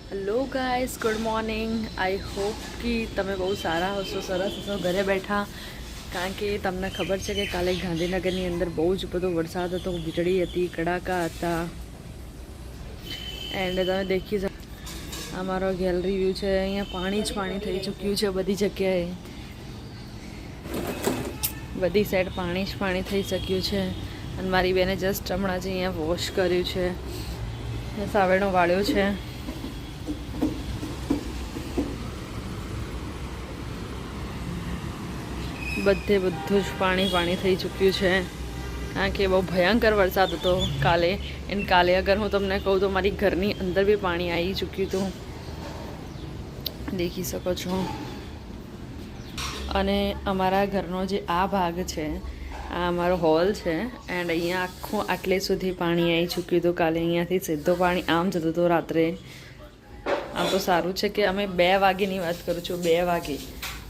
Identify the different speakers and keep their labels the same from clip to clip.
Speaker 1: Hello guys, good morning. I hope કે તમે બહુ સારા હશો, સરસ હશો ઘરે બેઠા. કારણ કે તમને ખબર છે કે કાલે ગાંધીનગરની અંદર બહુ જ બધો વરસાદ હતો, વીજળી હતી, કડાકા હતા. એન્ડ તમે દેખી શકો અમારો ગેલેરી વ્યૂ છે. અહીંયા પાણી જ પાણી થઈ ચૂક્યું છે બધી જગ્યાએ, બધી સાઈડ પાણી જ પાણી થઈ શક્યું છે. અને મારી બેને જસ્ટ હમણાં જ અહીંયા વોશ કર્યું છે, સાવેણો વાળ્યો છે. બધું જ પાણી થઈ ચૂક્યું છે. કારણ કે બહુ ભયંકર વરસાદ હતો કાલે. કાલે અગર હું તમને કહું તો મારી ઘરની અંદર બી પાણી આવી ચૂક્યું હતું, દેખી શકો છો. અને અમારા ઘરનો જે આ ભાગ છે, આ અમારો હોલ છે. એન્ડ અહીંયા આખું આટલે સુધી પાણી આવી ચૂક્યું હતું કાલે. અહીંયાથી સીધો પાણી આમ જતું હતું રાત્રે. આમ તો સારું છે કે અમે 2 વાગ્યાની વાત કરું છું, 2 વાગે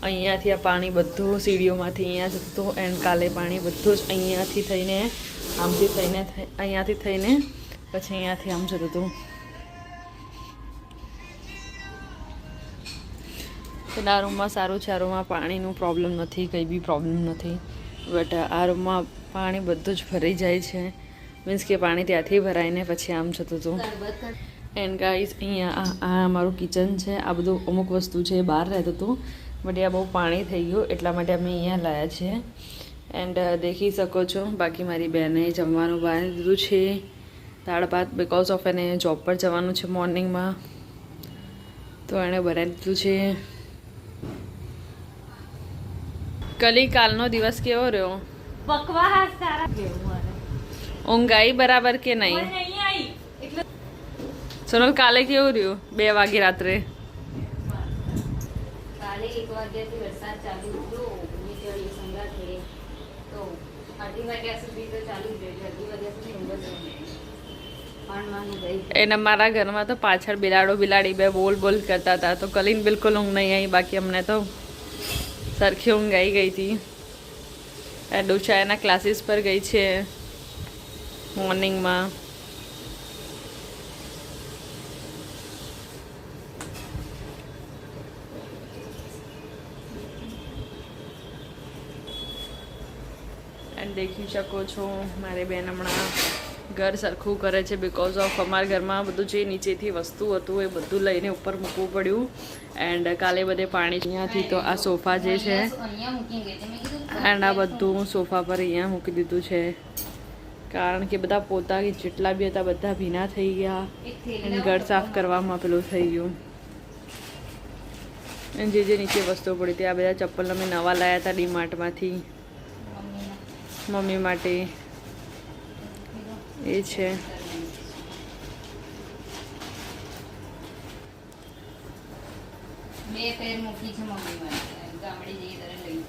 Speaker 1: અહીંયાથી આ પાણી બધું સીડીઓમાંથી અહીંયા જતું હતું. એન્ડ કાલે પાણી બધું જ અહીંયાથી થઈને આમથી થઈને અહીંયાથી થઈને પછી અહીંયાથી આમ જતું હતું. આ રૂમમાં સારું છે, આ રૂમમાં પાણીનું પ્રોબ્લેમ નથી, કંઈ બી પ્રોબ્લેમ નથી. બટ આ રૂમમાં પાણી બધું જ ભરાઈ જાય છે. મીન્સ કે પાણી ત્યાંથી ભરાઈને પછી આમ જતું હતું. એન્ડ ગાઈઝ અહીંયા આ અમારું કિચન છે. આ બધું અમુક વસ્તુ છે બહાર રહેતું હતું, બટ આ બહુ પાણી થઈ ગયું એટલા માટે અમે અહીંયા લાવ્યા છીએ. એન્ડ દેખી શકો છો બાકી મારી બહેને જમવાનું બનાવી દીધું છે, દાળ ભાત. બિકોઝ ઓફ એને જોબ પર જવાનું છે મોર્નિંગમાં, તો એણે બનાવી દીધું છે. કલી કાલનો દિવસ કેવો રહ્યો?
Speaker 2: બકવાસ તારા કેવું
Speaker 1: ઊંઘ આવી બરાબર કે નહીં? સોનલ કાલે કેવું રહ્યું? 2 વાગે રાત્રે
Speaker 2: કાલે 1 વાગ્યાથી વરસાદ ચાલુ હતો, વીજળી સંગાથે તો 2:30 વાગ્યા સુધી તો ચાલુ જ રહ્યો. 2:30 વાગ્યા સુધી ઊંઘ જ રહી.
Speaker 1: એને મારા ઘરમાં તો પાછળ બિલાડી 2 બોલ કરતા હતા, તો કલીન બિલકુલ ઊંઘ નહીં આવી. બાકી અમને તો સરખી ઊંઘ આવી ગઈ હતી. ડોશા એના ક્લાસીસ પર ગઈ છે મોર્નિંગમાં. એન્ડ દેખી શકો છો મારી બેન હમણાં ઘર સરખું કરે છે. બિકોઝ ઓફ અમારા ઘરમાં બધું જે નીચેથી વસ્તુ હતું એ બધું લઈને ઉપર મૂકવું પડ્યું. એન્ડ કાલે બધે પાણી અહીંયાથી તો આ સોફા જે છે એન્ડ આ બધું સોફા પર અહીંયા મૂકી દીધું છે. કારણ કે બધા પોતા જેટલા બી હતા બધા ભીના થઈ ગયા. એન્ડ ઘર સાફ કરવામાં પેલું થઈ ગયું. અને જે નીચે વસ્તુઓ પડી હતી, આ બધા ચપ્પલ અમે નવા લાવ્યા હતા ડીમાર્ટમાંથી મમ્મી માટે. એ છે
Speaker 2: બે પેર મૂકી છે મમ્મી માટે, ગામડી જઈ ત્યારે લઈ.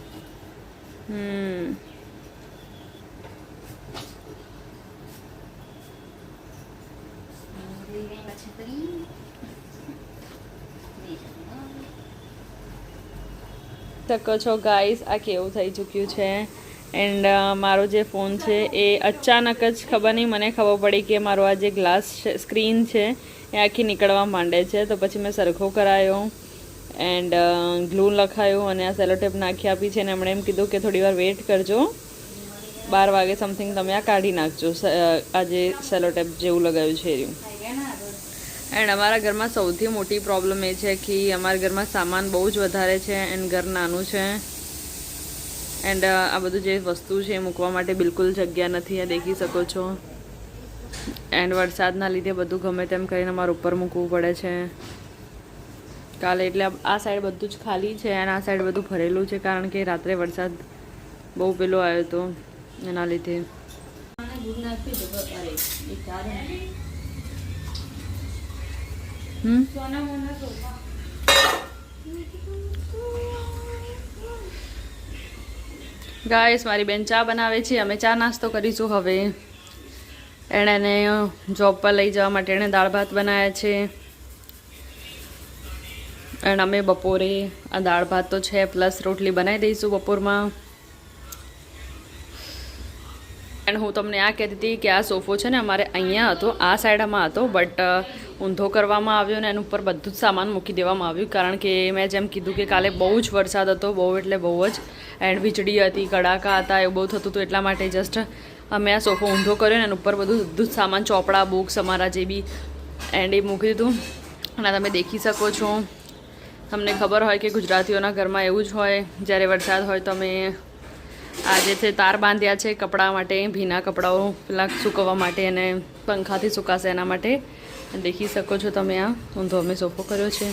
Speaker 1: શકો છો ગાઈસ આ કેવું થઈ ચૂક્યું છે. એન્ડ મારો જે ફોન છે એ અચાનક જ ખબર નહીં મને ખબર પડી કે મારો આ જે ગ્લાસ સ્ક્રીન છે એ આખી નીકળવા માંડે છે. તો પછી મેં સરખો કરાયો એન્ડ ગ્લુ લખાયું અને આ સેલોટેપ નાખી આપી છે. અને એમણે એમ કીધું કે થોડી વાર વેઇટ કરજો, 12 વાગે સમથિંગ તમે આ કાઢી નાખજો, આ જે સેલોટેપ જેવું લગાવ્યું છે એ. એન્ડ અમારા ઘરમાં સૌથી મોટી પ્રોબ્લેમ એ છે કે અમારા ઘરમાં સામાન બહુ જ વધારે છે એન્ડ ઘર નાનું છે. એન્ડ આ બધું જે વસ્તુ છે એ મૂકવા માટે બિલકુલ જગ્યા નથી, આ દેખી શકો છો. એન્ડ વરસાદના લીધે બધું ગમે તેમ કરીને અમારે ઉપર મૂકવું પડે છે કાલે. એટલે આ સાઈડ બધું જ ખાલી છે અને આ સાઈડ બધું ભરેલું છે, કારણ કે રાત્રે વરસાદ બહુ પેલો આવ્યો હતો એના લીધે. ગાઈસ મારી બેન ચા બનાવે છે, અમે ચા નાસ્તો કરીશું હવે. એણે એને જોબ પર લઈ જવા માટે એણે દાળ ભાત બનાવ્યા છે. એન્ડ અમે બપોરે આ દાળ ભાત તો છે પ્લસ રોટલી બનાવી દઈશું બપોરમાં. એન્ડ હું તમને આ કહેતી હતી કે આ સોફો છે ને અમારે અહીંયા હતો, આ સાઈડમાં હતો, બટ ઊંધો કરવામાં આવ્યો ને એના ઉપર બધું જ સામાન મૂકી દેવામાં આવ્યું, કારણ કે મેં જેમ કીધું કે કાલે બહુ જ વરસાદ હતો, બહુ એટલે બહુ જ, એન્ડ વીજળી હતી, કડાકા હતા, એવું બહુ થતું હતું, એટલા માટે જસ્ટ અમે આ સોફો ઊંધો કર્યો ને એના ઉપર બધું જ સામાન, ચોપડા, બુક્સ અમારા જે બી, એન્ડ એ મૂકી દીધું. અને તમે દેખી શકો છો, તમને ખબર હોય કે ગુજરાતીઓના ઘરમાં એવું જ હોય, જ્યારે વરસાદ હોય તો અમે આજે છે તાર બાંધ્યા છે કપડાં માટે, ભીના કપડાઓ પેલા સૂકવવા માટે અને પંખાથી સુકાશે એના માટે. દેખી શકો છો તમે, આ ઊંધો અમે સોફો કર્યો છે.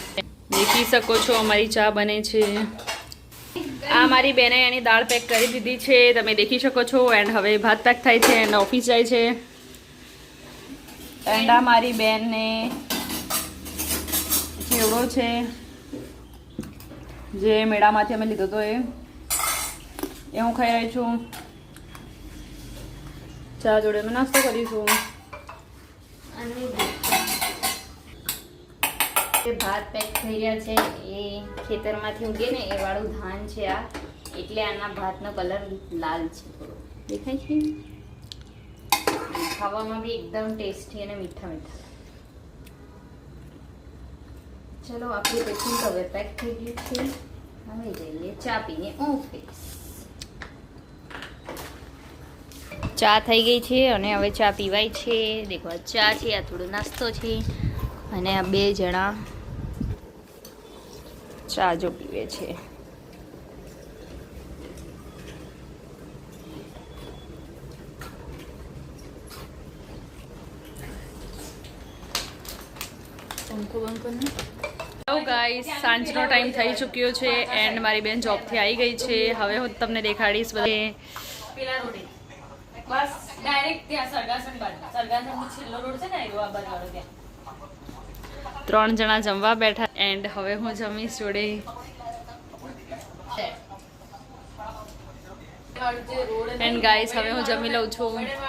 Speaker 1: દેખી શકો છો અમારી ચા બને છે. આ મારી બેને એની દાળ પેક કરી દીધી છે, તમે દેખી શકો છો. એન્ડ હવે ભાત પેક થાય છે એન્ડ ઓફિસ જાય છે. એન્ડ આ મારી બેનને ચેવડો છે જે મેળામાંથી અમે લીધો હતો, એ હું ખાઈ રહી છું. ચા જોડે અમે નાસ્તો કરીશું.
Speaker 2: ભાત પેક થઈ રહ્યા છે, એ ખેતરમાંથી ઉગે ને એ વાળું ધાન છે આ, એટલે આના ભાતનો કલર લાલ છે, થોડો દેખાય છે. ખાવામાં બી એકદમ ટેસ્ટી અને મીઠા મીઠા. ચલો આપણું પેકિંગ હવે પેક થઈ ગયું છે. હવે જઈએ ચા પીને ઓફિસ. ચા થઈ ગઈ છે અને હવે ચા પીવાય છે. દેખો આ ચા છે, આ થોડો નાસ્તો છે, અને આ બે જણા ચા જો પીવે છે.
Speaker 1: હેલો ગાઈસ, સાંજનો ટાઈમ થઈ ચૂક્યો છે એન્ડ મારી બેન જોબથી આવી ગઈ છે. હવે હું તમને દેખાડીશ બધે
Speaker 2: પેલા રોડે બસ ડાયરેક્ટ ત્યાં સરગાસન બાજુ, સરગાસન છેલ્લો રોડ છે ને એ આ બાજુ ત્યાં
Speaker 1: 3 જણા જમવા બેઠા એન્ડ હવે હું જમીશ જોડે. એન્ડ ગાઈસ હવે હું જમી લઉં છું.